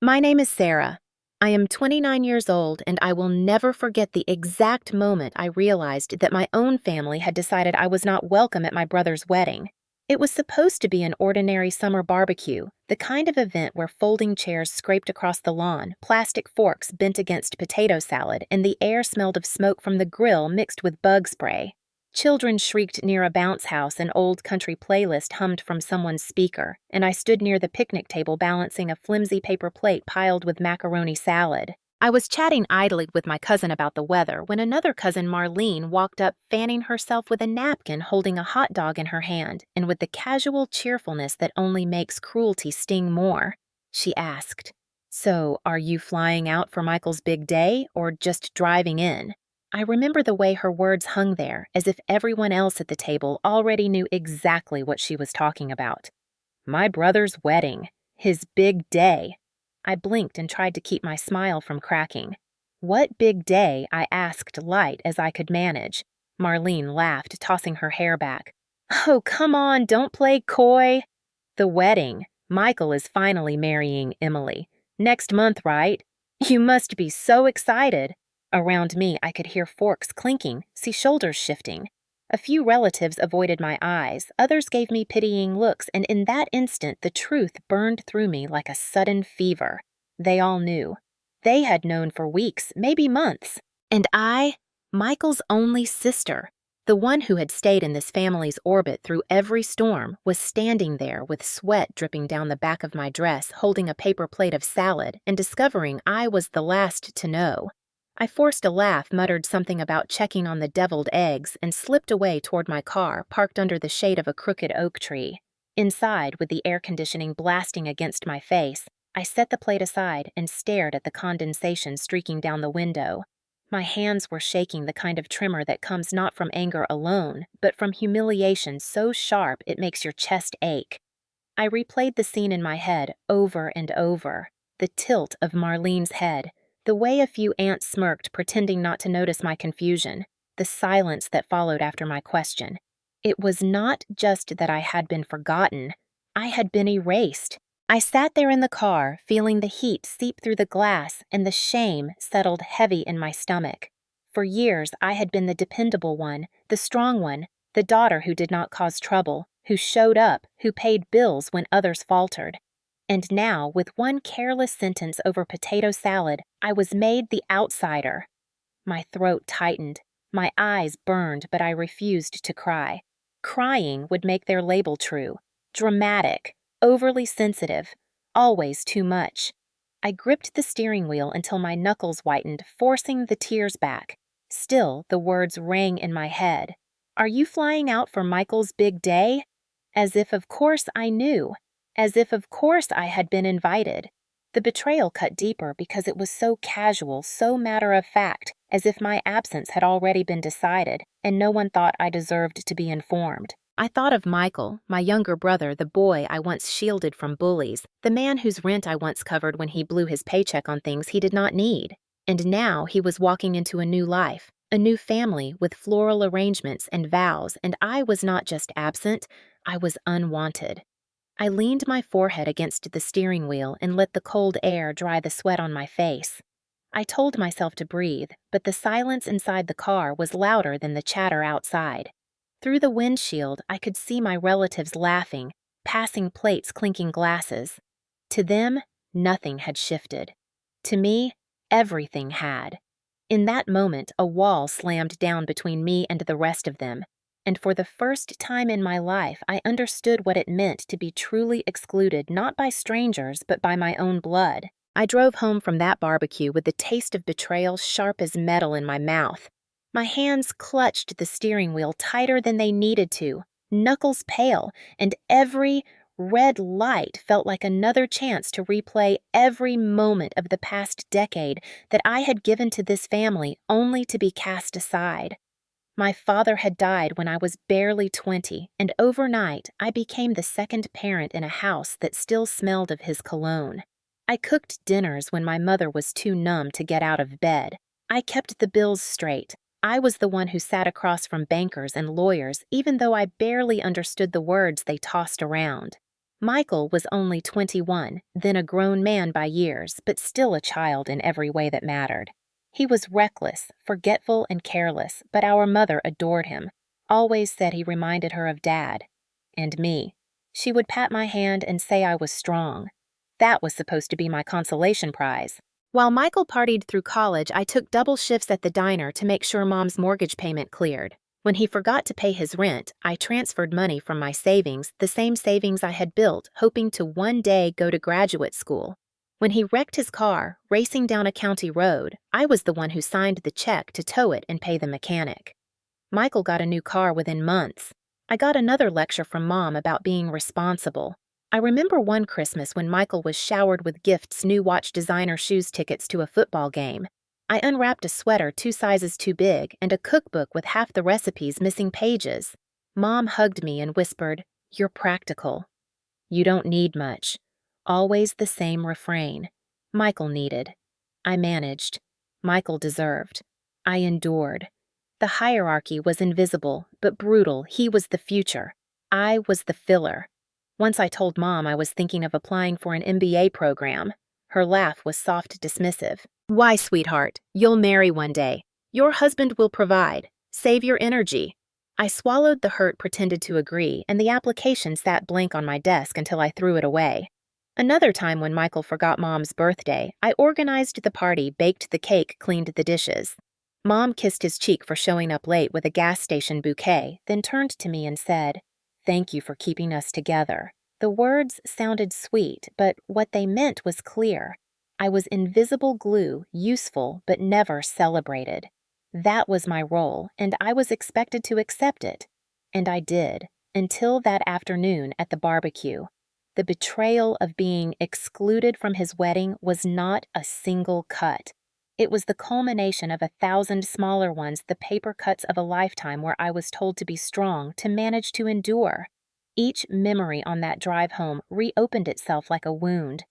My name is Sarah. I am 29 years old, and I will never forget the exact moment I realized that my own family had decided I was not welcome at my brother's wedding. It was supposed to be an ordinary summer barbecue, the kind of event where folding chairs scraped across the lawn, plastic forks bent against potato salad, and the air smelled of smoke from the grill mixed with bug spray. Children shrieked near a bounce house, an old country playlist hummed from someone's speaker, and I stood near the picnic table balancing a flimsy paper plate piled with macaroni salad. I was chatting idly with my cousin about the weather when another cousin, Marlene, walked up fanning herself with a napkin holding a hot dog in her hand, and with the casual cheerfulness that only makes cruelty sting more. She asked, "So, are you flying out for Michael's big day, or just driving in?" I remember the way her words hung there, as if everyone else at the table already knew exactly what she was talking about. My brother's wedding. His big day. I blinked and tried to keep my smile from cracking. "What big day?" I asked, light as I could manage. Marlene laughed, tossing her hair back. "Oh, come on, don't play coy." "The wedding. Michael is finally marrying Emily. Next month, right? You must be so excited." Around me, I could hear forks clinking, see shoulders shifting. A few relatives avoided my eyes, others gave me pitying looks, and in that instant the truth burned through me like a sudden fever. They all knew. They had known for weeks, maybe months. And I, Michael's only sister, the one who had stayed in this family's orbit through every storm, was standing there with sweat dripping down the back of my dress, holding a paper plate of salad, and discovering I was the last to know. I forced a laugh, muttered something about checking on the deviled eggs, and slipped away toward my car, parked under the shade of a crooked oak tree. Inside, with the air conditioning blasting against my face, I set the plate aside and stared at the condensation streaking down the window. My hands were shaking, the kind of tremor that comes not from anger alone, but from humiliation so sharp it makes your chest ache. I replayed the scene in my head over and over. The tilt of Marlene's head, the way a few ants smirked, pretending not to notice my confusion, the silence that followed after my question. It was not just that I had been forgotten, I had been erased. I sat there in the car, feeling the heat seep through the glass, and the shame settled heavy in my stomach. For years, I had been the dependable one, the strong one, the daughter who did not cause trouble, who showed up, who paid bills when others faltered. And now, with one careless sentence over potato salad, I was made the outsider. My throat tightened. My eyes burned, but I refused to cry. Crying would make their label true. Dramatic, overly sensitive, always too much. I gripped the steering wheel until my knuckles whitened, forcing the tears back. Still, the words rang in my head. "Are you flying out for Michael's big day?" As if of course I knew. As if of course I had been invited. The betrayal cut deeper because it was so casual, so matter-of-fact, as if my absence had already been decided, and no one thought I deserved to be informed. I thought of Michael, my younger brother, the boy I once shielded from bullies, the man whose rent I once covered when he blew his paycheck on things he did not need. And now he was walking into a new life, a new family with floral arrangements and vows, and I was not just absent, I was unwanted. I leaned my forehead against the steering wheel and let the cold air dry the sweat on my face. I told myself to breathe, but the silence inside the car was louder than the chatter outside. Through the windshield, I could see my relatives laughing, passing plates clinking glasses. To them, nothing had shifted. To me, everything had. In that moment, a wall slammed down between me and the rest of them, and for the first time in my life, I understood what it meant to be truly excluded not by strangers, but by my own blood. I drove home from that barbecue with the taste of betrayal sharp as metal in my mouth. My hands clutched the steering wheel tighter than they needed to, knuckles pale, and every red light felt like another chance to replay every moment of the past decade that I had given to this family only to be cast aside. My father had died when I was barely 20, and overnight I became the second parent in a house that still smelled of his cologne. I cooked dinners when my mother was too numb to get out of bed. I kept the bills straight. I was the one who sat across from bankers and lawyers, even though I barely understood the words they tossed around. Michael was only 21, then a grown man by years, but still a child in every way that mattered. He was reckless, forgetful, and careless, but our mother adored him, always said he reminded her of Dad. And me. She would pat my hand and say I was strong. That was supposed to be my consolation prize. While Michael partied through college, I took double shifts at the diner to make sure Mom's mortgage payment cleared. When he forgot to pay his rent, I transferred money from my savings, the same savings I had built, hoping to one day go to graduate school. When he wrecked his car, racing down a county road, I was the one who signed the check to tow it and pay the mechanic. Michael got a new car within months. I got another lecture from Mom about being responsible. I remember one Christmas when Michael was showered with gifts, new watch, designer shoes, tickets to a football game. I unwrapped a sweater 2 sizes too big and a cookbook with half the recipes missing pages. Mom hugged me and whispered, "You're practical. You don't need much." Always the same refrain. Michael needed. I managed. Michael deserved. I endured. The hierarchy was invisible, but brutal. He was the future. I was the filler. Once I told Mom I was thinking of applying for an MBA program. Her laugh was soft, dismissive. "Why, sweetheart? You'll marry one day. Your husband will provide. Save your energy." I swallowed the hurt, pretended to agree, and the application sat blank on my desk until I threw it away. Another time when Michael forgot Mom's birthday, I organized the party, baked the cake, cleaned the dishes. Mom kissed his cheek for showing up late with a gas station bouquet, then turned to me and said, "Thank you for keeping us together." The words sounded sweet, but what they meant was clear. I was invisible glue, useful but never celebrated. That was my role, and I was expected to accept it. And I did, until that afternoon at the barbecue. The betrayal of being excluded from his wedding was not a single cut. It was the culmination of 1,000 smaller ones, the paper cuts of a lifetime where I was told to be strong, to manage to endure. Each memory on that drive home reopened itself like a wound.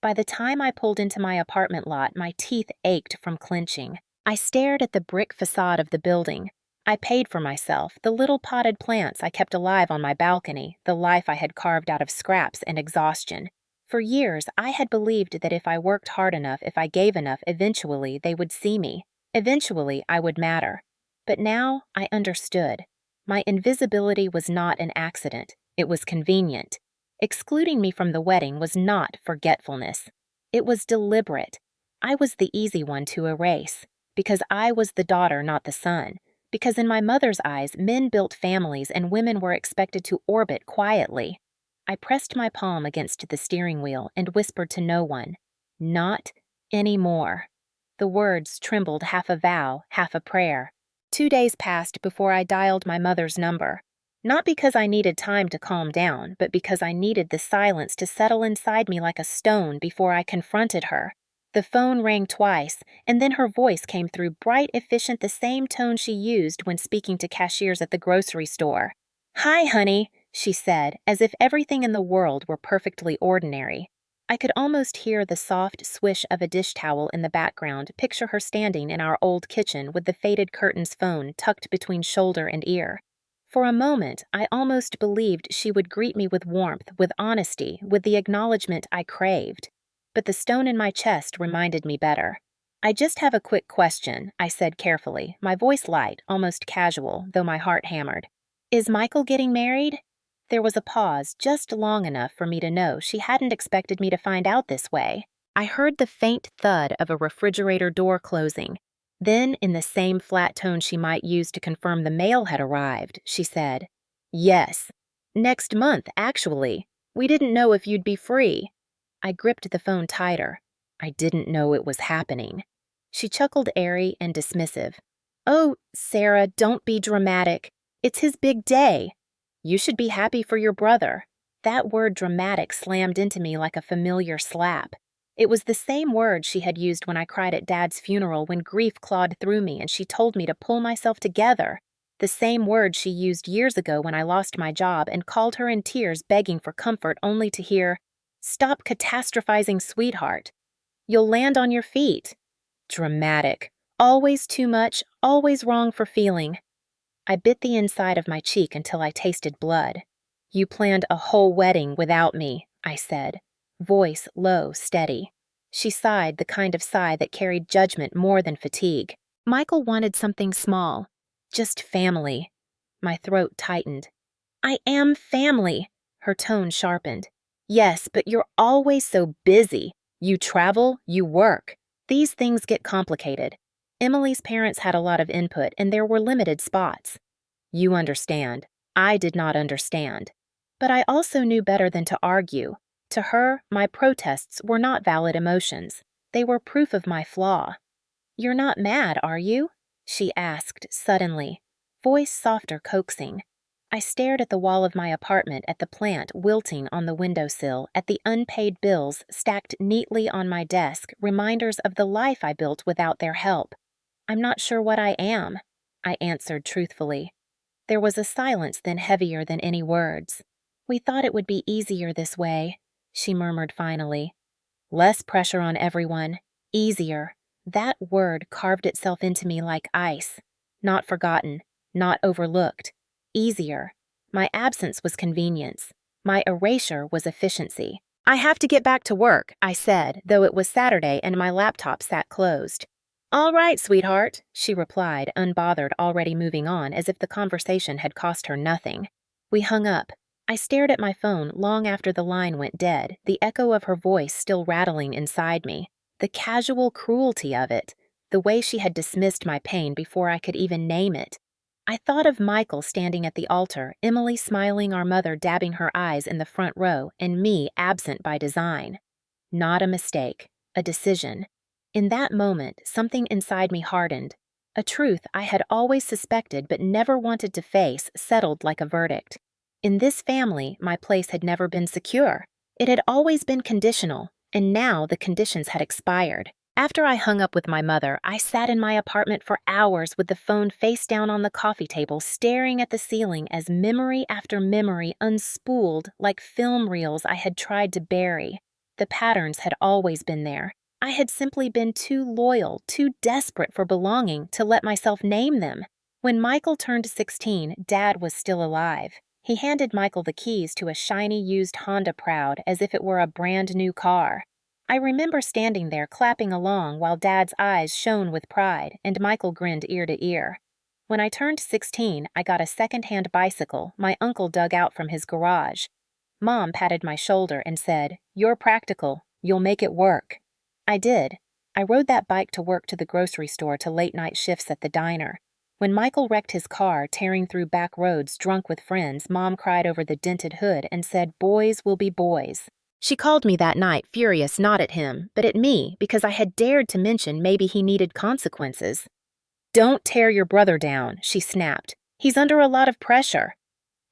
By the time I pulled into my apartment lot, my teeth ached from clenching. I stared at the brick facade of the building. I paid for myself, the little potted plants I kept alive on my balcony, the life I had carved out of scraps and exhaustion. For years, I had believed that if I worked hard enough, if I gave enough, eventually they would see me. Eventually, I would matter. But now I understood. My invisibility was not an accident. It was convenient. Excluding me from the wedding was not forgetfulness. It was deliberate. I was the easy one to erase, because I was the daughter, not the son. Because in my mother's eyes, men built families and women were expected to orbit quietly. I pressed my palm against the steering wheel and whispered to no one, "Not anymore." The words trembled, half a vow, half a prayer. 2 days passed before I dialed my mother's number. Not because I needed time to calm down, but because I needed the silence to settle inside me like a stone before I confronted her. The phone rang twice, and then her voice came through, bright, efficient, the same tone she used when speaking to cashiers at the grocery store. "Hi, honey," she said, as if everything in the world were perfectly ordinary. I could almost hear the soft swish of a dish towel in the background, picture her standing in our old kitchen with the faded curtains, phone tucked between shoulder and ear. For a moment, I almost believed she would greet me with warmth, with honesty, with the acknowledgement I craved. But the stone in my chest reminded me better. "I just have a quick question," I said carefully, my voice light, almost casual, though my heart hammered. "Is Michael getting married?" There was a pause, just long enough for me to know she hadn't expected me to find out this way. I heard the faint thud of a refrigerator door closing. Then, in the same flat tone she might use to confirm the mail had arrived, she said, "Yes. Next month, actually. We didn't know if you'd be free." I gripped the phone tighter. I didn't know it was happening. She chuckled, airy and dismissive. "Oh, Sarah, don't be dramatic. It's his big day. You should be happy for your brother." That word dramatic slammed into me like a familiar slap. It was the same word she had used when I cried at Dad's funeral, when grief clawed through me and she told me to pull myself together. The same word she used years ago when I lost my job and called her in tears, begging for comfort, only to hear, "Stop catastrophizing, sweetheart. You'll land on your feet." Dramatic. Always too much, always wrong for feeling. I bit the inside of my cheek until I tasted blood. You planned a whole wedding without me, I said, voice low, steady. She sighed, the kind of sigh that carried judgment more than fatigue. Michael wanted something small. Just family. My throat tightened. I am family, her tone sharpened. Yes, but you're always so busy. You travel, you work. These things get complicated. Emily's parents had a lot of input, and there were limited spots. You understand. I did not understand. But I also knew better than to argue. To her, my protests were not valid emotions. They were proof of my flaw. You're not mad, are you? She asked suddenly, voice softer, coaxing. I stared at the wall of my apartment, at the plant wilting on the windowsill, at the unpaid bills stacked neatly on my desk, reminders of the life I built without their help. I'm not sure what I am, I answered truthfully. There was a silence then heavier than any words. We thought it would be easier this way, she murmured finally. Less pressure on everyone. Easier. That word carved itself into me like ice. Not forgotten. Not overlooked. Easier. My absence was convenience. My erasure was efficiency. I have to get back to work, I said, though it was Saturday and my laptop sat closed. All right, sweetheart, she replied, unbothered, already moving on, as if the conversation had cost her nothing. We hung up. I stared at my phone long after the line went dead, the echo of her voice still rattling inside me. The casual cruelty of it. The way she had dismissed my pain before I could even name it. I thought of Michael standing at the altar, Emily smiling, our mother dabbing her eyes in the front row, and me absent by design. Not a mistake. A decision. In that moment, something inside me hardened. A truth I had always suspected but never wanted to face settled like a verdict. In this family, my place had never been secure. It had always been conditional, and now the conditions had expired. After I hung up with my mother, I sat in my apartment for hours with the phone face down on the coffee table, staring at the ceiling as memory after memory unspooled like film reels I had tried to bury. The patterns had always been there. I had simply been too loyal, too desperate for belonging to let myself name them. When Michael turned 16, Dad was still alive. He handed Michael the keys to a shiny used Honda Proud as if it were a brand new car. I remember standing there clapping along while Dad's eyes shone with pride and Michael grinned ear to ear. When I turned 16, I got a second-hand bicycle my uncle dug out from his garage. Mom patted my shoulder and said, "You're practical. You'll make it work." I did. I rode that bike to work, to the grocery store, to late-night shifts at the diner. When Michael wrecked his car, tearing through back roads drunk with friends, Mom cried over the dented hood and said, "Boys will be boys." She called me that night, furious not at him, but at me, because I had dared to mention maybe he needed consequences. "Don't tear your brother down," she snapped. "He's under a lot of pressure."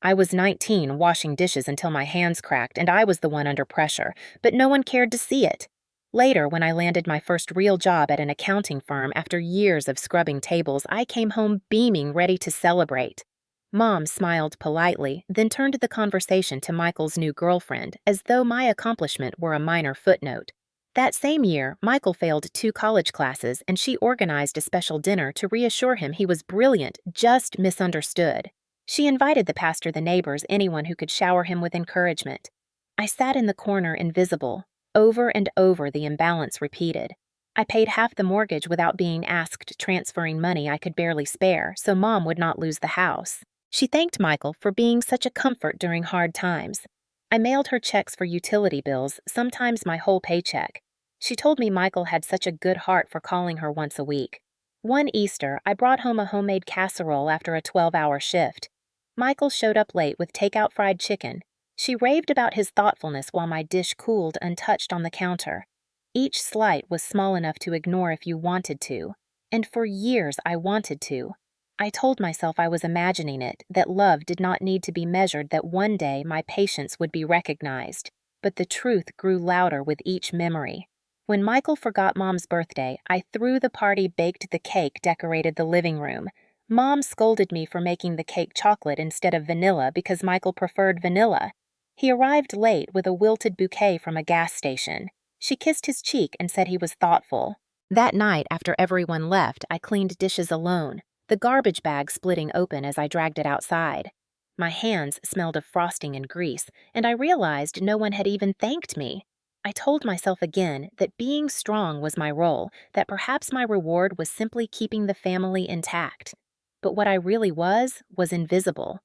I was 19, washing dishes until my hands cracked, and I was the one under pressure, but no one cared to see it. Later, when I landed my first real job at an accounting firm after years of scrubbing tables, I came home beaming, ready to celebrate. Mom smiled politely, then turned the conversation to Michael's new girlfriend, as though my accomplishment were a minor footnote. That same year, Michael failed 2 college classes, and she organized a special dinner to reassure him he was brilliant, just misunderstood. She invited the pastor, the neighbors, anyone who could shower him with encouragement. I sat in the corner, invisible. Over and over the imbalance repeated. I paid half the mortgage without being asked, transferring money I could barely spare, so Mom would not lose the house. She thanked Michael for being such a comfort during hard times. I mailed her checks for utility bills, sometimes my whole paycheck. She told me Michael had such a good heart for calling her once a week. One Easter, I brought home a homemade casserole after a 12-hour shift. Michael showed up late with takeout fried chicken. She raved about his thoughtfulness while my dish cooled untouched on the counter. Each slight was small enough to ignore if you wanted to. And for years I wanted to. I told myself I was imagining it, that love did not need to be measured, that one day my patience would be recognized. But the truth grew louder with each memory. When Michael forgot Mom's birthday, I threw the party, baked the cake, decorated the living room. Mom scolded me for making the cake chocolate instead of vanilla because Michael preferred vanilla. He arrived late with a wilted bouquet from a gas station. She kissed his cheek and said he was thoughtful. That night, after everyone left, I cleaned dishes alone, the garbage bag splitting open as I dragged it outside. My hands smelled of frosting and grease, and I realized no one had even thanked me. I told myself again that being strong was my role, that perhaps my reward was simply keeping the family intact. But what I really was invisible.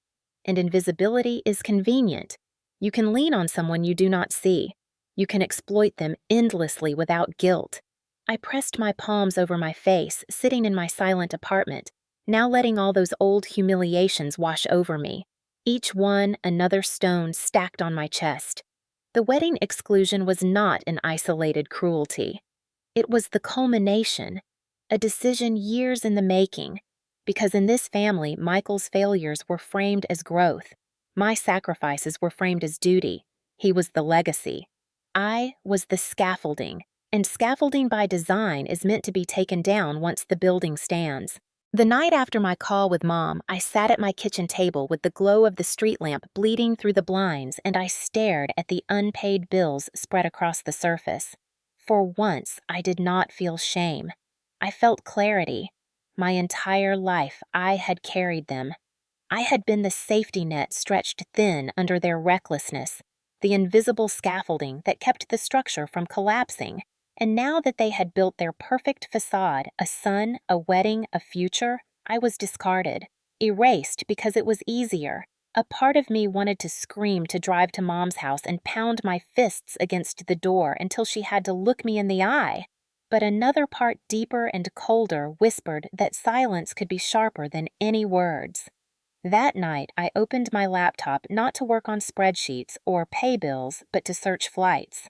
And invisibility is convenient. You can lean on someone you do not see. You can exploit them endlessly without guilt. I pressed my palms over my face, sitting in my silent apartment, now letting all those old humiliations wash over me, each one another stone stacked on my chest. The wedding exclusion was not an isolated cruelty. It was the culmination, a decision years in the making, because in this family, Michael's failures were framed as growth. My sacrifices were framed as duty. He was the legacy. I was the scaffolding, and scaffolding by design is meant to be taken down once the building stands. The night after my call with Mom, I sat at my kitchen table with the glow of the street lamp bleeding through the blinds, and I stared at the unpaid bills spread across the surface. For once, I did not feel shame. I felt clarity. My entire life, I had carried them. I had been the safety net stretched thin under their recklessness, the invisible scaffolding that kept the structure from collapsing. And now that they had built their perfect facade, a son, a wedding, a future, I was discarded, erased because it was easier. A part of me wanted to scream to drive to Mom's house and pound my fists against the door until she had to look me in the eye. But another part deeper and colder whispered that silence could be sharper than any words. That night, I opened my laptop not to work on spreadsheets or pay bills, but to search flights.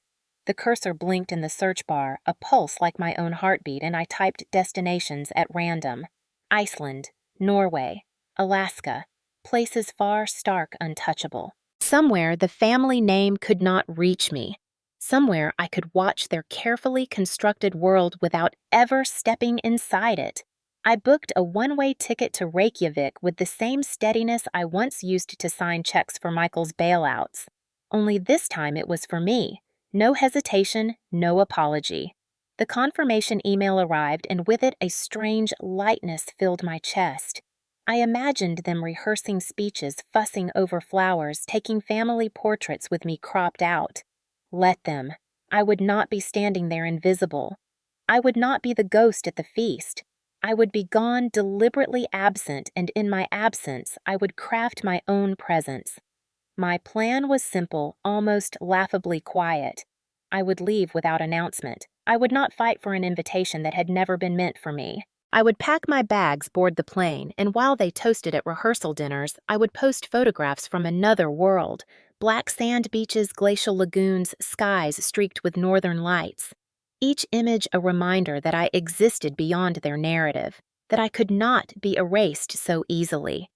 The cursor blinked in the search bar, a pulse like my own heartbeat, and I typed destinations at random. Iceland, Norway, Alaska, places far, stark, untouchable. Somewhere the family name could not reach me. Somewhere I could watch their carefully constructed world without ever stepping inside it. I booked a one-way ticket to Reykjavik with the same steadiness I once used to sign checks for Michael's bailouts. Only this time it was for me. No hesitation, no apology. The confirmation email arrived, and with it a strange lightness filled my chest. I imagined them rehearsing speeches, fussing over flowers, taking family portraits with me cropped out. Let them. I would not be standing there invisible. I would not be the ghost at the feast. I would be gone, deliberately absent, and in my absence, I would craft my own presence. My plan was simple, almost laughably quiet. I would leave without announcement. I would not fight for an invitation that had never been meant for me. I would pack my bags, board the plane, and while they toasted at rehearsal dinners, I would post photographs from another world. Black sand beaches, glacial lagoons, skies streaked with northern lights. Each image a reminder that I existed beyond their narrative, that I could not be erased so easily.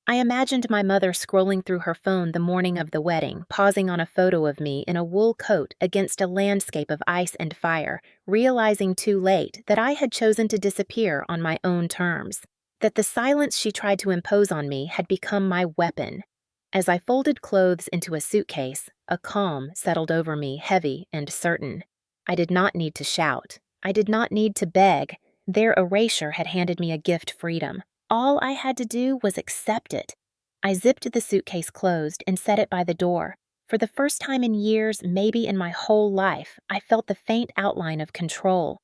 I imagined my mother scrolling through her phone the morning of the wedding, pausing on a photo of me in a wool coat against a landscape of ice and fire, realizing too late that I had chosen to disappear on my own terms, that the silence she tried to impose on me had become my weapon. As I folded clothes into a suitcase, a calm settled over me, heavy and certain. I did not need to shout. I did not need to beg. Their erasure had handed me a gift freedom. All I had to do was accept it. I zipped the suitcase closed and set it by the door. For the first time in years, maybe in my whole life, I felt the faint outline of control.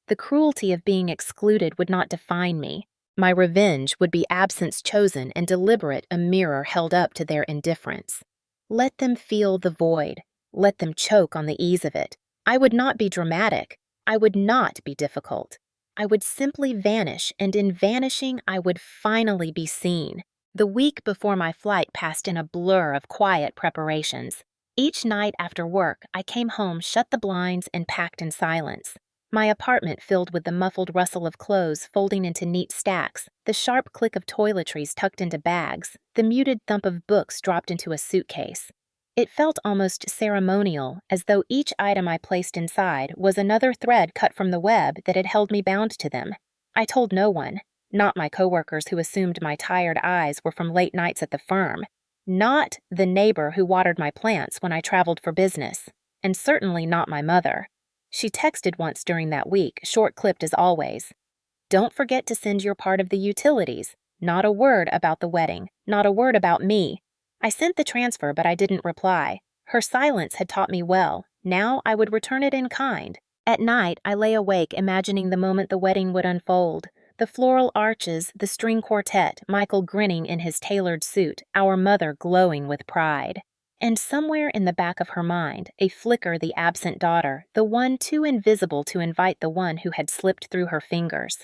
The cruelty of being excluded would not define me. My revenge would be absence chosen and deliberate, a mirror held up to their indifference. Let them feel the void. Let them choke on the ease of it. I would not be dramatic. I would not be difficult. I would simply vanish, and in vanishing, I would finally be seen. The week before my flight passed in a blur of quiet preparations. Each night after work, I came home, shut the blinds, and packed in silence. My apartment filled with the muffled rustle of clothes folding into neat stacks, the sharp click of toiletries tucked into bags, the muted thump of books dropped into a suitcase. It felt almost ceremonial, as though each item I placed inside was another thread cut from the web that had held me bound to them. I told no one, not my coworkers who assumed my tired eyes were from late nights at the firm, not the neighbor who watered my plants when I traveled for business, and certainly not my mother. She texted once during that week, short-clipped as always. "Don't forget to send your part of the utilities. Not a word about the wedding. Not a word about me. I sent the transfer, but I didn't reply. Her silence had taught me well. Now I would return it in kind. At night, I lay awake imagining the moment the wedding would unfold. The floral arches, the string quartet, Michael grinning in his tailored suit, our mother glowing with pride. And somewhere in the back of her mind, a flicker the absent daughter, the one too invisible to invite the one who had slipped through her fingers.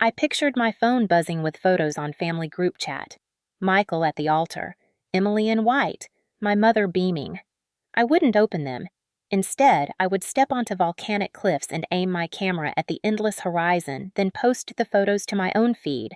I pictured my phone buzzing with photos on family group chat. Michael at the altar, Emily in white, my mother beaming. I wouldn't open them. Instead, I would step onto volcanic cliffs and aim my camera at the endless horizon, then post the photos to my own feed.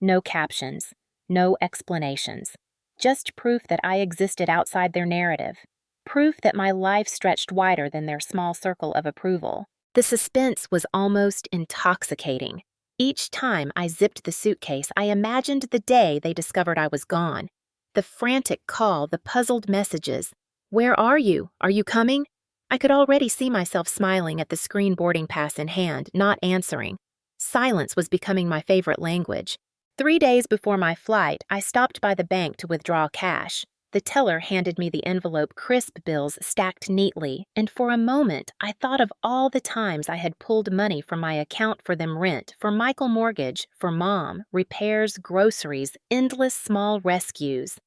No captions, no explanations. Just proof that I existed outside their narrative. Proof that my life stretched wider than their small circle of approval. The suspense was almost intoxicating. Each time I zipped the suitcase, I imagined the day they discovered I was gone. The frantic call, the puzzled messages. "Where are you? Are you coming?" I could already see myself smiling at the screen boarding pass in hand, not answering. Silence was becoming my favorite language. 3 days before my flight, I stopped by the bank to withdraw cash. The teller handed me the envelope, crisp bills stacked neatly, and for a moment I thought of all the times I had pulled money from my account for them rent, for Michael mortgage, for Mom, repairs, groceries, endless small rescues.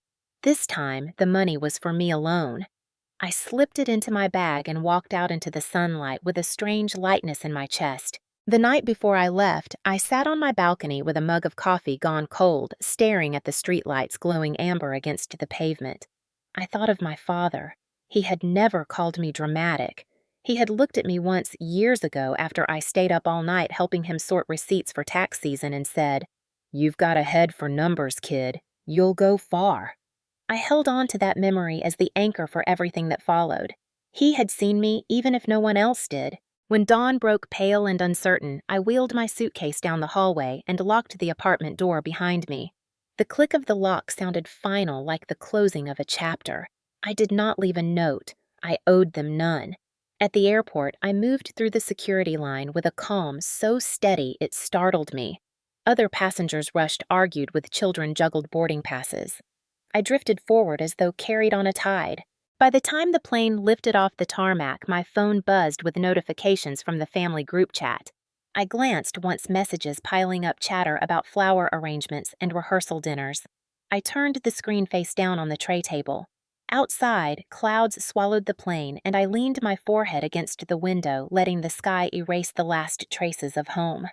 This time, the money was for me alone. I slipped it into my bag and walked out into the sunlight with a strange lightness in my chest. The night before I left, I sat on my balcony with a mug of coffee gone cold, staring at the streetlights glowing amber against the pavement. I thought of my father. He had never called me dramatic. He had looked at me once years ago after I stayed up all night helping him sort receipts for tax season and said, "You've got a head for numbers, kid. You'll go far." I held on to that memory as the anchor for everything that followed. He had seen me even if no one else did. When dawn broke pale and uncertain, I wheeled my suitcase down the hallway and locked the apartment door behind me. The click of the lock sounded final, like the closing of a chapter. I did not leave a note. I owed them none. At the airport, I moved through the security line with a calm so steady it startled me. Other passengers rushed, argued with children, juggled boarding passes. I drifted forward as though carried on a tide. By the time the plane lifted off the tarmac, my phone buzzed with notifications from the family group chat. I glanced once messages piling up chatter about flower arrangements and rehearsal dinners. I turned the screen face down on the tray table. Outside, clouds swallowed the plane, and I leaned my forehead against the window, letting the sky erase the last traces of home.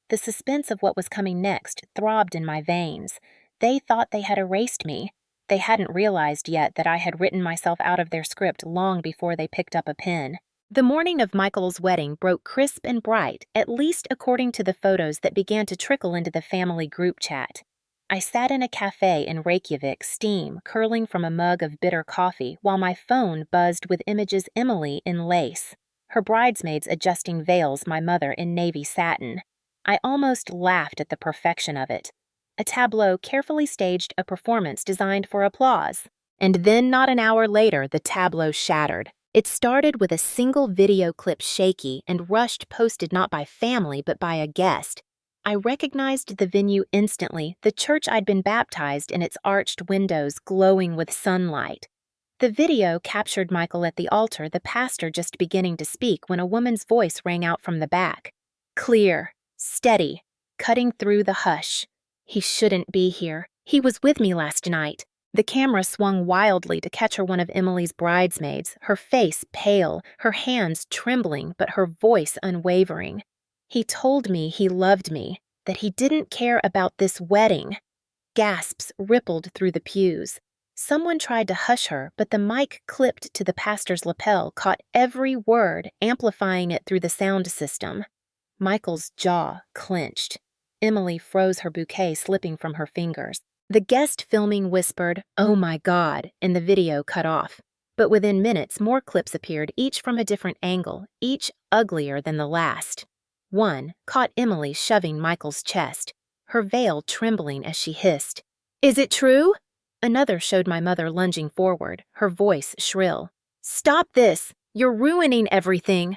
The suspense of what was coming next throbbed in my veins. They thought they had erased me. They hadn't realized yet that I had written myself out of their script long before they picked up a pen. The morning of Michael's wedding broke crisp and bright, at least according to the photos that began to trickle into the family group chat. I sat in a cafe in Reykjavik, steam curling from a mug of bitter coffee, while my phone buzzed with images Emily in lace, her bridesmaids adjusting veils, my mother in navy satin. I almost laughed at the perfection of it. A tableau carefully staged, a performance designed for applause. And then not an hour later, the tableau shattered. It started with a single video clip shaky and rushed, posted not by family but by a guest. I recognized the venue instantly, the church I'd been baptized in, its arched windows glowing with sunlight. The video captured Michael at the altar, the pastor just beginning to speak when a woman's voice rang out from the back. Clear, steady, cutting through the hush. He shouldn't be here. He was with me last night. The camera swung wildly to catch her one of Emily's bridesmaids, her face pale, her hands trembling, but her voice unwavering. He told me he loved me, that he didn't care about this wedding. Gasps rippled through the pews. Someone tried to hush her, but the mic clipped to the pastor's lapel caught every word, amplifying it through the sound system. Michael's jaw clenched. Emily froze, her bouquet slipping from her fingers. The guest filming whispered, "Oh my God," and the video cut off. But within minutes, more clips appeared, each from a different angle, each uglier than the last. One caught Emily shoving Michael's chest, her veil trembling as she hissed, "Is it true?" Another showed my mother lunging forward, her voice shrill. "Stop this! You're ruining everything!"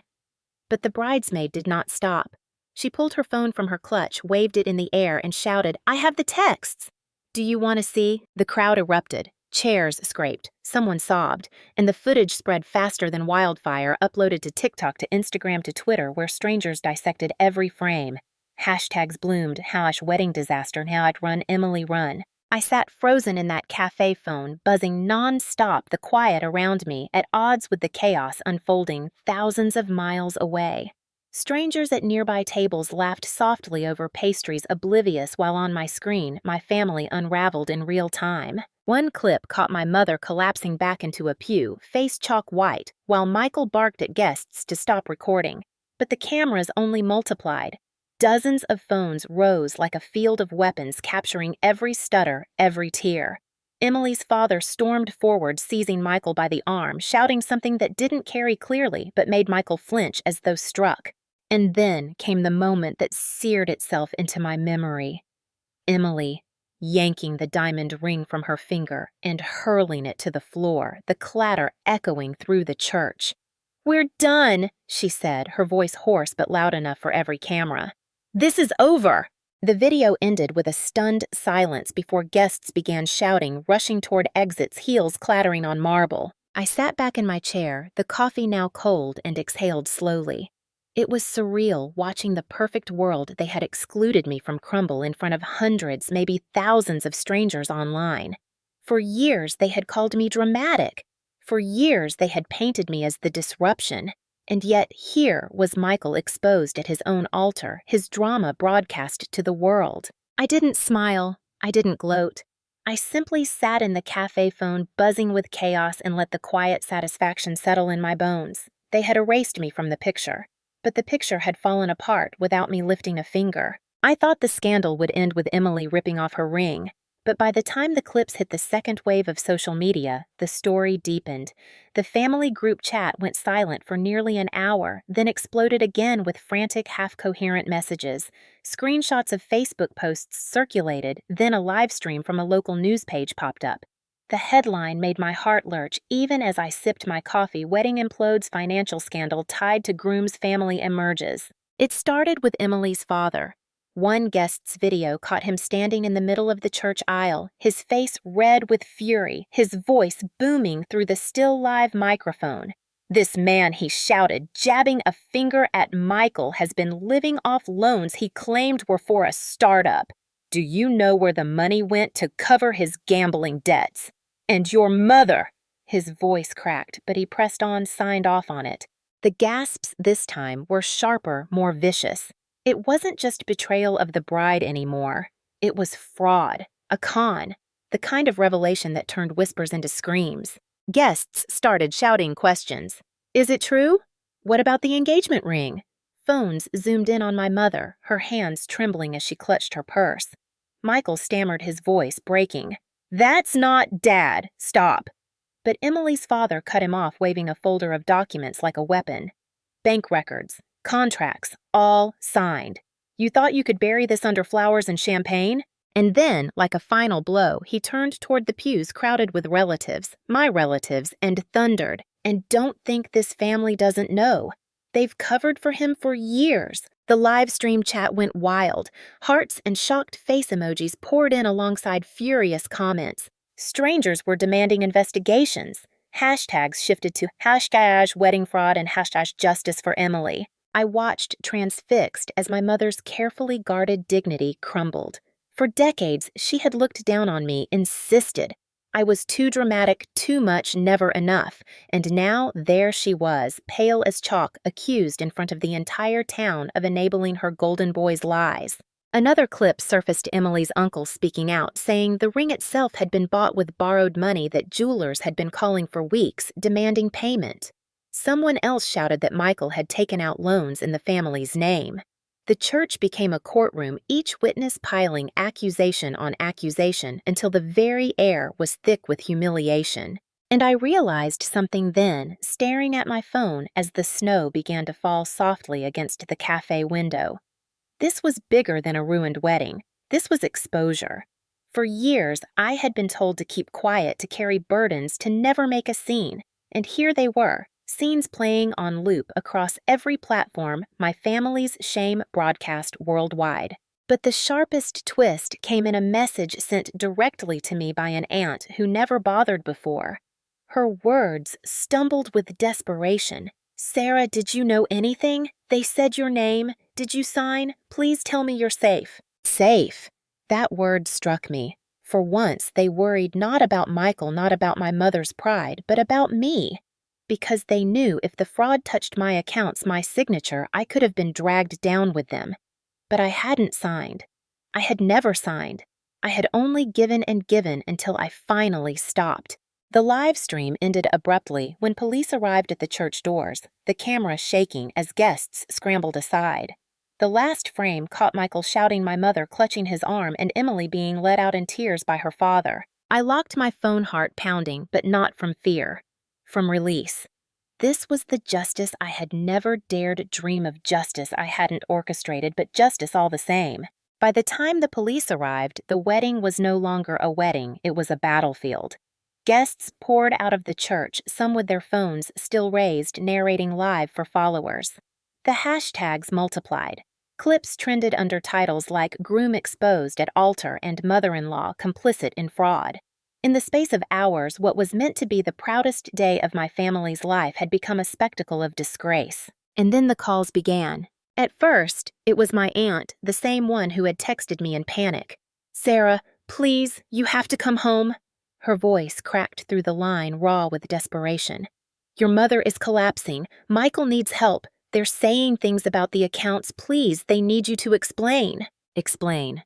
But the bridesmaid did not stop. She pulled her phone from her clutch, waved it in the air, and shouted, "I have the texts!" "Do you want to see?" The crowd erupted. Chairs scraped. Someone sobbed. And the footage spread faster than wildfire, uploaded to TikTok, to Instagram, to Twitter, where strangers dissected every frame. Hashtags bloomed, #wedding disaster, #run Emily run. I sat frozen in that cafe phone, buzzing non-stop, the quiet around me, at odds with the chaos unfolding thousands of miles away. Strangers at nearby tables laughed softly over pastries, oblivious while on my screen, my family unraveled in real time. One clip caught my mother collapsing back into a pew, face chalk white, while Michael barked at guests to stop recording. But the cameras only multiplied. Dozens of phones rose like a field of weapons, capturing every stutter, every tear. Emily's father stormed forward, seizing Michael by the arm, shouting something that didn't carry clearly but made Michael flinch as though struck. And then came the moment that seared itself into my memory. Emily, yanking the diamond ring from her finger and hurling it to the floor, the clatter echoing through the church. "We're done," she said, her voice hoarse but loud enough for every camera. "This is over." The video ended with a stunned silence before guests began shouting, rushing toward exits, heels clattering on marble. I sat back in my chair, the coffee now cold, and exhaled slowly. It was surreal watching the perfect world they had excluded me from crumble in front of hundreds, maybe thousands of strangers online. For years, they had called me dramatic. For years, they had painted me as the disruption. And yet here was Michael exposed at his own altar, his drama broadcast to the world. I didn't smile. I didn't gloat. I simply sat in the cafe phone, buzzing with chaos, and let the quiet satisfaction settle in my bones. They had erased me from the picture. But the picture had fallen apart without me lifting a finger. I thought the scandal would end with Emily ripping off her ring. But by the time the clips hit the second wave of social media, the story deepened. The family group chat went silent for nearly an hour, then exploded again with frantic, half-coherent messages. Screenshots of Facebook posts circulated, then a live stream from a local news page popped up. The headline made my heart lurch even as I sipped my coffee. "Wedding implodes, financial scandal tied to groom's family emerges." It started with Emily's father. One guest's video caught him standing in the middle of the church aisle, his face red with fury, his voice booming through the still live microphone. "This man," he shouted, jabbing a finger at Michael, "has been living off loans he claimed were for a startup. Do you know where the money went to cover his gambling debts? And your mother!" His voice cracked, but he pressed on, signed off on it. The gasps this time were sharper, more vicious. It wasn't just betrayal of the bride anymore. It was fraud, a con, the kind of revelation that turned whispers into screams. Guests started shouting questions. "Is it true? What about the engagement ring?" Phones zoomed in on my mother, her hands trembling as she clutched her purse. Michael stammered, his voice breaking. "That's not Dad. Stop." But Emily's father cut him off, waving a folder of documents like a weapon. "Bank records, contracts, all signed. You thought you could bury this under flowers and champagne?" And then, like a final blow, he turned toward the pews crowded with relatives, my relatives, and thundered, "And don't think this family doesn't know. They've covered for him for years." The live stream chat went wild. Hearts and shocked face emojis poured in alongside furious comments. Strangers were demanding investigations. Hashtags shifted to #wedding fraud and #justice for Emily. I watched transfixed as my mother's carefully guarded dignity crumbled. For decades, she had looked down on me, insisted I was too dramatic, too much, never enough. And now there she was, pale as chalk, accused in front of the entire town of enabling her golden boy's lies. Another clip surfaced Emily's uncle speaking out, saying the ring itself had been bought with borrowed money that jewelers had been calling for weeks, demanding payment. Someone else shouted that Michael had taken out loans in the family's name. The church became a courtroom, each witness piling accusation on accusation until the very air was thick with humiliation. And I realized something then, staring at my phone as the snow began to fall softly against the cafe window. This was bigger than a ruined wedding. This was exposure. For years, I had been told to keep quiet, to carry burdens, to never make a scene. And here they were, scenes playing on loop across every platform my family's shame broadcast worldwide. But the sharpest twist came in a message sent directly to me by an aunt who never bothered before. Her words stumbled with desperation. "Sarah, did you know anything? They said your name. Did you sign? Please tell me you're safe." Safe. That word struck me. For once, they worried not about Michael, not about my mother's pride, but about me. Because they knew if the fraud touched my accounts, my signature, I could have been dragged down with them. But I hadn't signed. I had never signed. I had only given and given until I finally stopped. The live stream ended abruptly when police arrived at the church doors, the camera shaking as guests scrambled aside. The last frame caught Michael shouting my mother, clutching his arm, and Emily being led out in tears by her father. I locked my phone, heart pounding, but not from fear, from release. This was the justice I had never dared dream of, justice I hadn't orchestrated, but justice all the same. By the time the police arrived, the wedding was no longer a wedding, it was a battlefield. Guests poured out of the church, some with their phones still raised, narrating live for followers. The hashtags multiplied. Clips trended under titles like "Groom Exposed at Altar" and "Mother-in-Law Complicit in Fraud." In the space of hours, what was meant to be the proudest day of my family's life had become a spectacle of disgrace. And then the calls began. At first, it was my aunt, the same one who had texted me in panic. "Sarah, please, you have to come home." Her voice cracked through the line, raw with desperation. "Your mother is collapsing. Michael needs help. They're saying things about the accounts. Please, they need you to explain." Explain.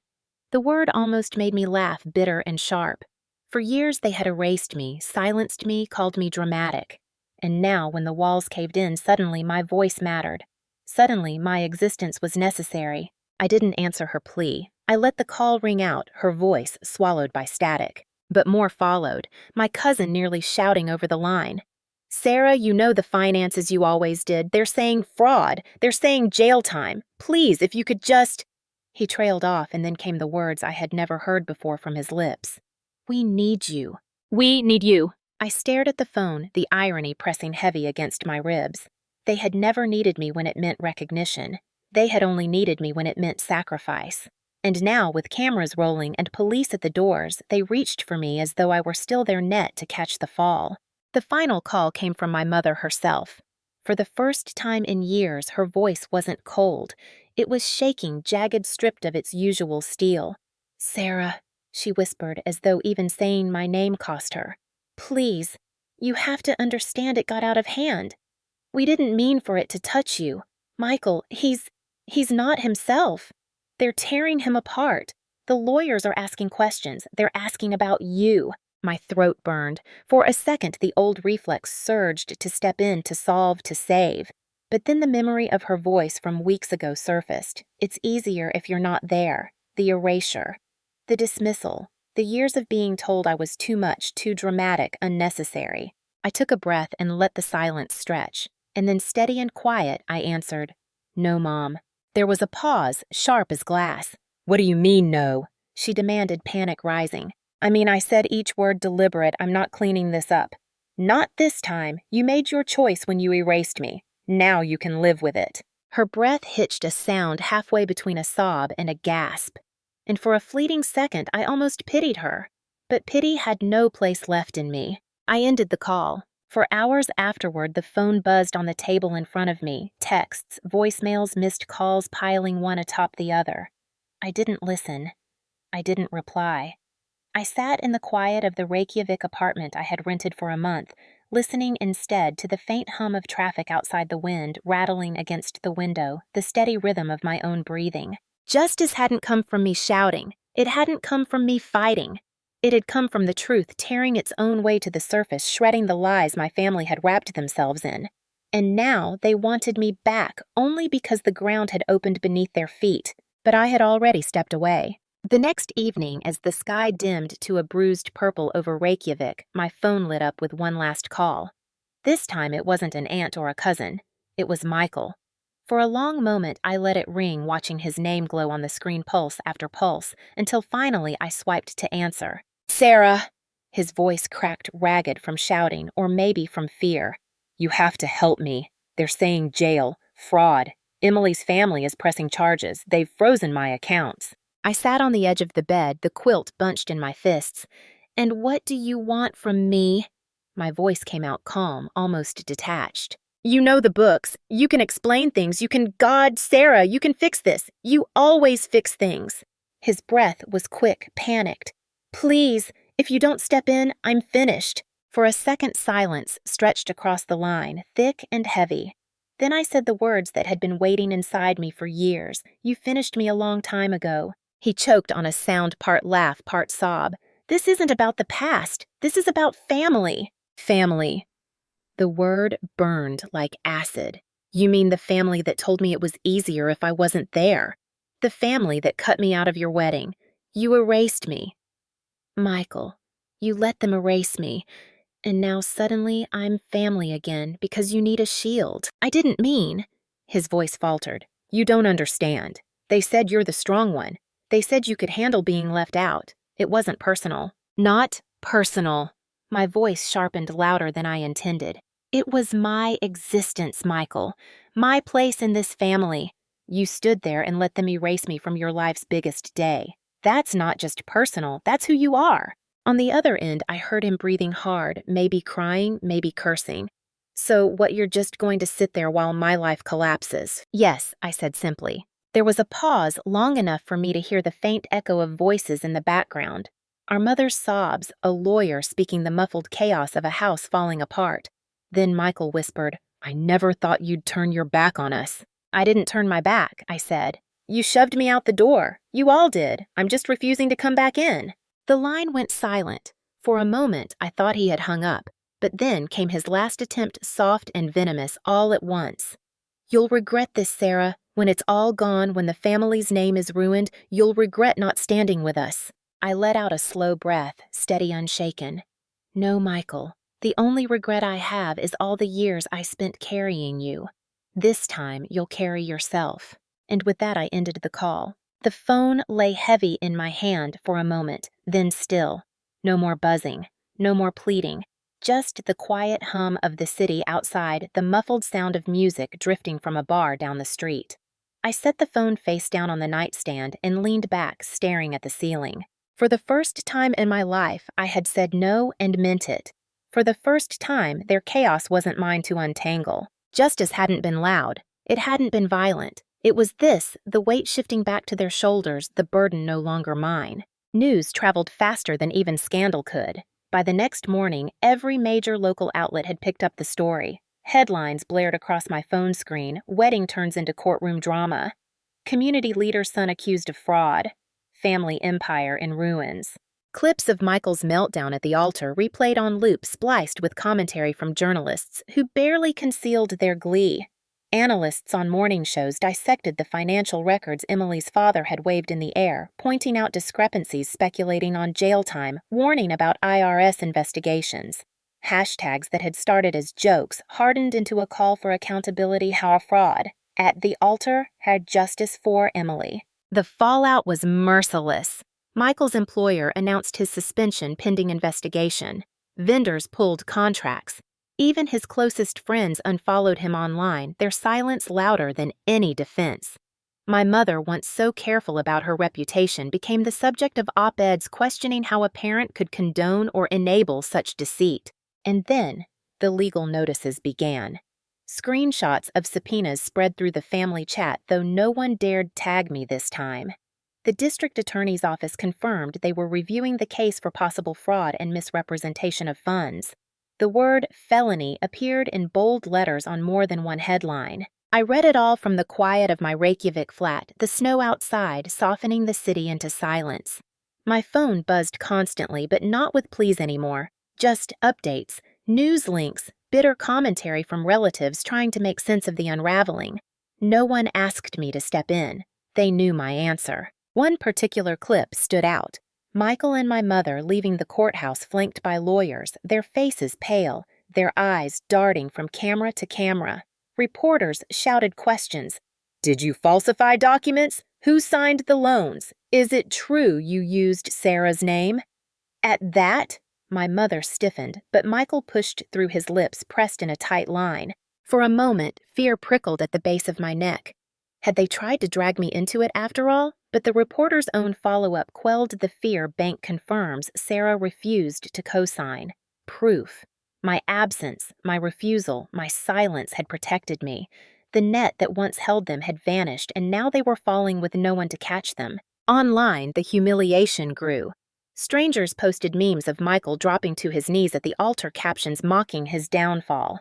The word almost made me laugh, bitter and sharp. For years they had erased me, silenced me, called me dramatic. And now, when the walls caved in, suddenly my voice mattered. Suddenly, my existence was necessary. I didn't answer her plea. I let the call ring out, her voice swallowed by static. But more followed, my cousin nearly shouting over the line. "Sarah, you know the finances you always did. They're saying fraud. They're saying jail time. Please, if you could just—" He trailed off, and then came the words I had never heard before from his lips. "We need you. We need you." I stared at the phone, the irony pressing heavy against my ribs. They had never needed me when it meant recognition. They had only needed me when it meant sacrifice. And now, with cameras rolling and police at the doors, they reached for me as though I were still their net to catch the fall. The final call came from my mother herself. For the first time in years, her voice wasn't cold. It was shaking, jagged, stripped of its usual steel. "Sarah," she whispered, as though even saying my name cost her. "Please, you have to understand it got out of hand. We didn't mean for it to touch you. Michael, he's not himself. They're tearing him apart. The lawyers are asking questions. They're asking about you." My throat burned. For a second, the old reflex surged to step in, to solve, to save. But then the memory of her voice from weeks ago surfaced. It's easier if you're not there. The erasure. The dismissal. The years of being told I was too much, too dramatic, unnecessary. I took a breath and let the silence stretch. And then, steady and quiet, I answered, "No, Mom." There was a pause, sharp as glass. "What do you mean, no?" she demanded, panic rising. "I mean, I said each word deliberate. I'm not cleaning this up." "Not this time. You made your choice when you erased me. Now you can live with it." Her breath hitched a sound halfway between a sob and a gasp. And for a fleeting second, I almost pitied her. But pity had no place left in me. I ended the call. For hours afterward, the phone buzzed on the table in front of me, texts, voicemails, missed calls piling one atop the other. I didn't listen. I didn't reply. I sat in the quiet of the Reykjavik apartment I had rented for a month, listening instead to the faint hum of traffic outside, the wind rattling against the window, the steady rhythm of my own breathing. Justice hadn't come from me shouting. It hadn't come from me fighting. It had come from the truth tearing its own way to the surface, shredding the lies my family had wrapped themselves in. And now they wanted me back only because the ground had opened beneath their feet. But I had already stepped away. The next evening, as the sky dimmed to a bruised purple over Reykjavik, my phone lit up with one last call. This time it wasn't an aunt or a cousin. It was Michael. For a long moment, I let it ring, watching his name glow on the screen, pulse after pulse, until finally I swiped to answer. "Sarah!" His voice cracked ragged from shouting, or maybe from fear. You have to help me. They're saying jail, fraud. Emily's family is pressing charges. They've frozen my accounts. I sat on the edge of the bed, the quilt bunched in my fists. And what do you want from me? My voice came out calm, almost detached. You know the books. You can explain things. God, Sarah, you can fix this. You always fix things. His breath was quick, panicked. Please, if you don't step in, I'm finished. For a second, silence stretched across the line, thick and heavy. Then I said the words that had been waiting inside me for years. You finished me a long time ago. He choked on a sound part laugh, part sob. This isn't about the past. This is about family. Family. The word burned like acid. You mean the family that told me it was easier if I wasn't there? The family that cut me out of your wedding. You erased me. Michael, you let them erase me. And now suddenly I'm family again because you need a shield. I didn't mean. His voice faltered. You don't understand. They said you're the strong one. They said you could handle being left out. It wasn't personal. Not personal. My voice sharpened louder than I intended. It was my existence, Michael. My place in this family. You stood there and let them erase me from your life's biggest day. That's not just personal. That's who you are. On the other end, I heard him breathing hard, maybe crying, maybe cursing. So what, you're just going to sit there while my life collapses? Yes, I said simply. There was a pause long enough for me to hear the faint echo of voices in the background. Our mother's sobs, a lawyer speaking the muffled chaos of a house falling apart. Then Michael whispered, I never thought you'd turn your back on us. I didn't turn my back, I said. You shoved me out the door. You all did. I'm just refusing to come back in. The line went silent. For a moment, I thought he had hung up, but then came his last attempt, soft and venomous, all at once. You'll regret this, Sarah. When it's all gone, when the family's name is ruined, you'll regret not standing with us. I let out a slow breath, steady, unshaken. No, Michael. The only regret I have is all the years I spent carrying you. This time, you'll carry yourself. And with that, I ended the call. The phone lay heavy in my hand for a moment, then still. No more buzzing, no more pleading, just the quiet hum of the city outside, the muffled sound of music drifting from a bar down the street. I set the phone face down on the nightstand and leaned back, staring at the ceiling. For the first time in my life, I had said no and meant it. For the first time, their chaos wasn't mine to untangle. Justice hadn't been loud. It hadn't been violent. It was this, the weight shifting back to their shoulders, the burden no longer mine. News traveled faster than even scandal could. By the next morning, every major local outlet had picked up the story. Headlines blared across my phone screen, wedding turns into courtroom drama. Community leader's son accused of fraud. Family empire in ruins. Clips of Michael's meltdown at the altar replayed on loop, spliced with commentary from journalists who barely concealed their glee. Analysts on morning shows dissected the financial records Emily's father had waved in the air, pointing out discrepancies, speculating on jail time, warning about IRS investigations. Hashtags that had started as jokes hardened into a call for accountability. How fraud. At the altar had justice for Emily. The fallout was merciless. Michael's employer announced his suspension pending investigation. Vendors pulled contracts. Even his closest friends unfollowed him online, their silence louder than any defense. My mother, once so careful about her reputation, became the subject of op-eds questioning how a parent could condone or enable such deceit. And then, the legal notices began. Screenshots of subpoenas spread through the family chat, though no one dared tag me this time. The district attorney's office confirmed they were reviewing the case for possible fraud and misrepresentation of funds. The word felony appeared in bold letters on more than one headline. I read it all from the quiet of my Reykjavik flat, the snow outside softening the city into silence. My phone buzzed constantly, but not with pleas anymore. Just updates, news links, bitter commentary from relatives trying to make sense of the unraveling. No one asked me to step in. They knew my answer. One particular clip stood out. Michael and my mother leaving the courthouse flanked by lawyers, their faces pale, their eyes darting from camera to camera. Reporters shouted questions. Did you falsify documents? Who signed the loans? Is it true you used Sarah's name? At that, My mother stiffened, but Michael pushed through his lips pressed in a tight line. For a moment, fear prickled at the base of my neck. Had they tried to drag me into it after all? But the reporter's own follow-up quelled the fear Bank confirms Sarah refused to co-sign. Proof. My absence, my refusal, my silence had protected me. The net that once held them had vanished, and now they were falling with no one to catch them. Online, the humiliation grew. Strangers posted memes of Michael dropping to his knees at the altar, captions mocking his downfall.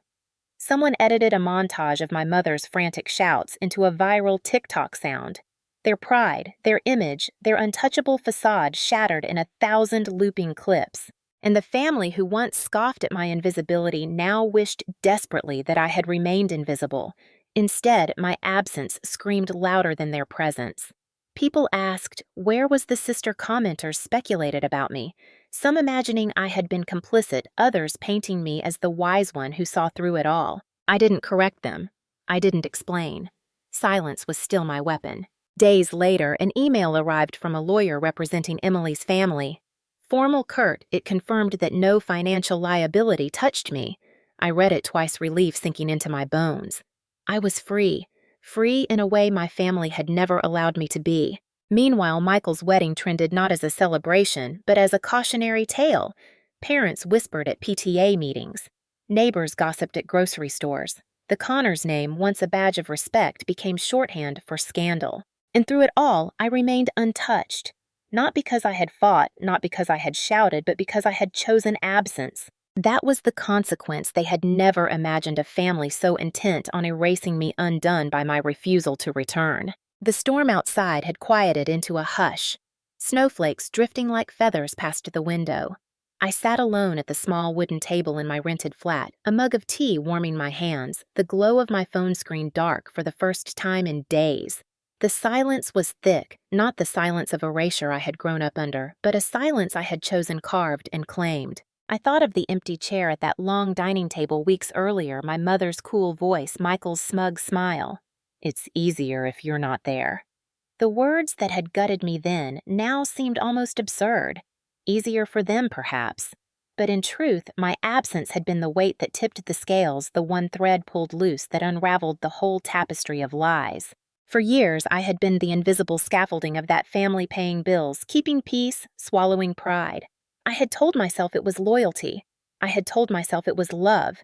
Someone edited a montage of my mother's frantic shouts into a viral TikTok sound. Their pride, their image, their untouchable facade shattered in 1,000 looping clips. And the family who once scoffed at my invisibility now wished desperately that I had remained invisible. Instead, my absence screamed louder than their presence. People asked, where was the sister commenters speculated about me? Some imagining I had been complicit, others painting me as the wise one who saw through it all. I didn't correct them. I didn't explain. Silence was still my weapon. Days later, an email arrived from a lawyer representing Emily's family. Formal curt, it confirmed that no financial liability touched me. I read it twice, relief sinking into my bones. I was free. Free in a way my family had never allowed me to be. Meanwhile, Michael's wedding trended not as a celebration, but as a cautionary tale. Parents whispered at PTA meetings. Neighbors gossiped at grocery stores. The Connors name, once a badge of respect, became shorthand for scandal. And through it all, I remained untouched. Not because I had fought, not because I had shouted, but because I had chosen absence. That was the consequence. They had never imagined a family so intent on erasing me undone by my refusal to return. The storm outside had quieted into a hush, snowflakes drifting like feathers past the window. I sat alone at the small wooden table in my rented flat, a mug of tea warming my hands, the glow of my phone screen dark for the first time in days. The silence was thick, not the silence of erasure I had grown up under, but a silence I had chosen carved and claimed. I thought of the empty chair at that long dining table weeks earlier, my mother's cool voice, Michael's smug smile. It's easier if you're not there. The words that had gutted me then now seemed almost absurd. Easier for them, perhaps. But in truth, my absence had been the weight that tipped the scales, the one thread pulled loose that unraveled the whole tapestry of lies. For years, I had been the invisible scaffolding of that family paying bills, keeping peace, swallowing pride. I had told myself it was loyalty. I had told myself it was love.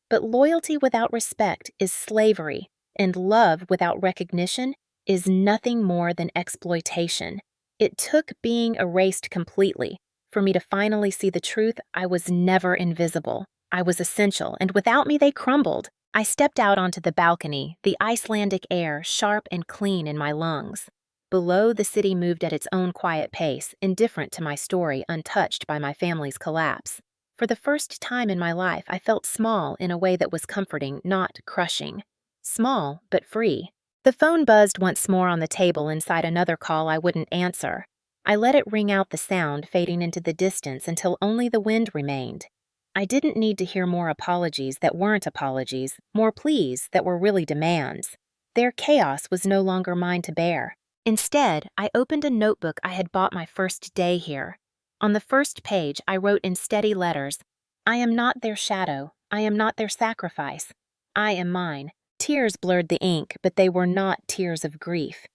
But loyalty without respect is slavery, and love without recognition is nothing more than exploitation. It took being erased completely for me to finally see the truth. I was never invisible. I was essential, and without me they crumbled. I stepped out onto the balcony, the Icelandic air sharp and clean in my lungs. Below, the city moved at its own quiet pace, indifferent to my story, untouched by my family's collapse. For the first time in my life, I felt small in a way that was comforting, not crushing. Small, but free. The phone buzzed once more on the table inside another call I wouldn't answer. I let it ring out, the sound fading into the distance until only the wind remained. I didn't need to hear more apologies that weren't apologies, more pleas that were really demands. Their chaos was no longer mine to bear. Instead, I opened a notebook I had bought my first day here. On the first page, I wrote in steady letters, I am not their shadow. I am not their sacrifice. I am mine. Tears blurred the ink, but they were not tears of grief.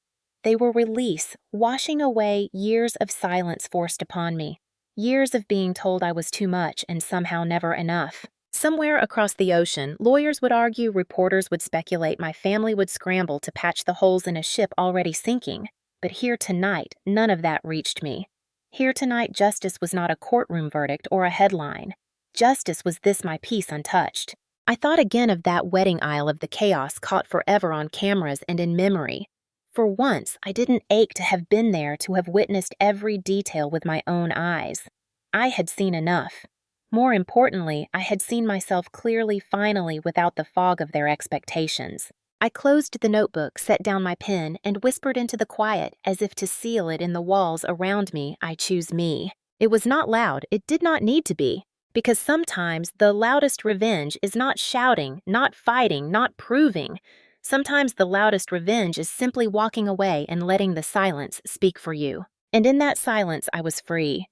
They were release, washing away years of silence forced upon me. Years of being told I was too much and somehow never enough. Somewhere across the ocean, lawyers would argue, reporters would speculate, my family would scramble to patch the holes in a ship already sinking. But here tonight, none of that reached me. Here tonight, justice was not a courtroom verdict or a headline. Justice was this, my peace untouched. I thought again of that wedding aisle, of the chaos caught forever on cameras and in memory. For once, I didn't ache to have been there, to have witnessed every detail with my own eyes. I had seen enough. More importantly, I had seen myself clearly, finally, without the fog of their expectations. I closed the notebook, set down my pen, and whispered into the quiet, as if to seal it in the walls around me, I choose me. It was not loud. It did not need to be. Because sometimes the loudest revenge is not shouting, not fighting, not proving. Sometimes the loudest revenge is simply walking away and letting the silence speak for you. And in that silence, I was free.